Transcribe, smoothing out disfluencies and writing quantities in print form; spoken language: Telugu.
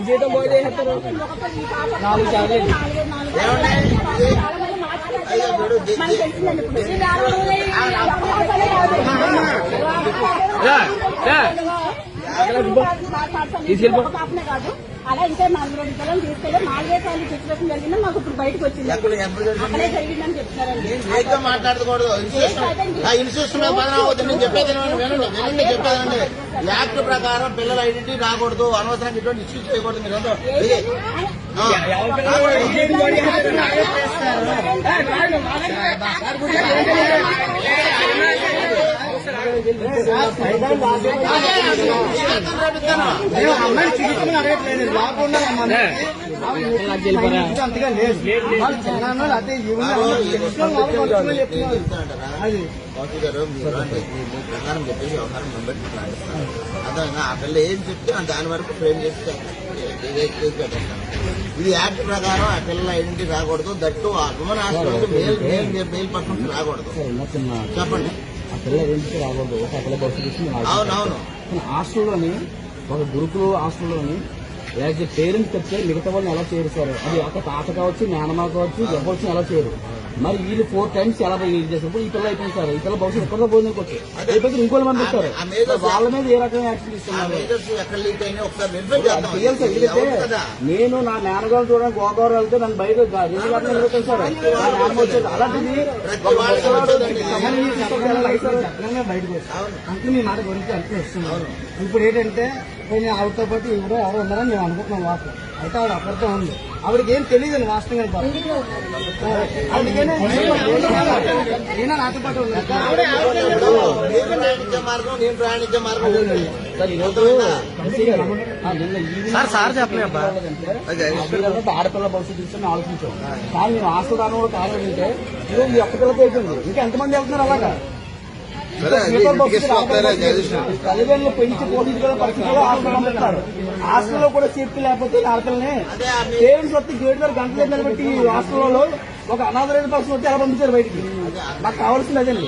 జీతం పోయి చేస్తారు 4 సార్లు తీసుకెళ్ళిపో కాదు. అలా ఇంకా 4 పిల్లలు తీసుకెళ్ళి 4 సార్లు సిచ్యువేషన్ జరిగింది. మాకు ఇప్పుడు బయటకు వచ్చింది అక్కడే జరిగిందని చెప్తున్నారండి. మాట్లాడకూడదు ఇన్స్టిట్యూషన్ బదనవుతుంది చెప్పేది వినండి చెప్పేదండి. యాక్ట్ ప్రకారం పిల్లల ఐడెంటిటీ రాకూడదు, అనవసరంగా ఇటువంటి ఇష్యూ చేయకూడదు. అమ్మాయి చూపించమని అడగట్లేదు, లోపల అంతగా లేదు. చిన్న అదే అది ప్రకారం చెప్పేసి వ్యవహారం బట్టి అదే ఆ పిల్ల ఏం చెప్తే దాని వరకు ఫ్రేమ్ చేసి పెట్టేస్తాను. ఇది యాక్ట్ ప్రకారం ఆ పిల్లల ఐడెంటిటీ రాకూడదు. దట్టు ఆ ఉమెన్ హాస్టల్ మేల్ పర్సన్స్ రాకూడదు. చెప్పండి. ఆ పిల్ల ఐడెంటిటీ రాకూడదు. ఆ పిల్ల భవిష్యత్తు అవునవును. హాస్టల్లోని ఒక గురుకులు హాస్టల్లోని యాజ్ ఏ పేరెంట్స్ చెప్తే మిగతా వాళ్ళని ఎలా చేయరు సార్? అది ఒక తాత కావచ్చు, నానమ్మ కావచ్చు, ఎవరు ఎలా చేయరు? మరి వీళ్ళు 4 times ఎలా చేసినప్పుడు ఈ పిల్ల అయిపోయింది సార్. ఈ పిల్ల భవిష్యత్తు ఎక్కడో పోయింది అయిపోతే ఇంకోళ్ళు పంపిస్తారు. వాళ్ళ మీద ఏ రకంగా యాక్షన్ ఇస్తున్నారు? నేను నా నాన్నగారు చూడడానికి గోదావరి వెళ్తే నన్ను బయట నిలబెట్టాను సార్. నా నాన్న వచ్చేది అలాంటిది బయటకు వచ్చాను. అంటే మీ మాట గురించి అంటే వస్తున్నాను. ఇప్పుడు ఏంటంటే నేను ఆవిడతో పాటు ఇప్పుడు ఎవరు ఉన్నారని మేము అనుకుంటున్నాం. వాస్తవం అయితే ఆవిడ అక్కడితో ఉంది. ఆవిడకి ఏం తెలియదు వాస్తవంగా. అందుకనే నేను నాతో పాటు సార్ చెప్పలేబ్బా ఆడపిల్ల భవిష్యత్తు విషయం ఆలోచించాం. కానీ నేను హాస్టల్ రాను కూడా కారణం అంటే ఈరోజు ఈ ఒక్క పిల్లతో అయిపోయింది. ఇంకా ఎంతమంది వెళ్తున్నారు అలాగా? తల్లిదండ్రులు పెంచి పోషించుకునే పరిస్థితుల్లో హాస్టల్ పంపిస్తారు. హాస్టల్లో కూడా సేఫ్టీ లేకపోతే ఆడపిల్లని పేరెంట్స్ వస్తే గేట్ దగ్గర గంటల నిలబెట్టి హాస్టల్లో ఒక అనాథరైన పర్సన్ వచ్చి ఎలా పంపించారు బయటికి? నాకు కావాల్సింది అదండి.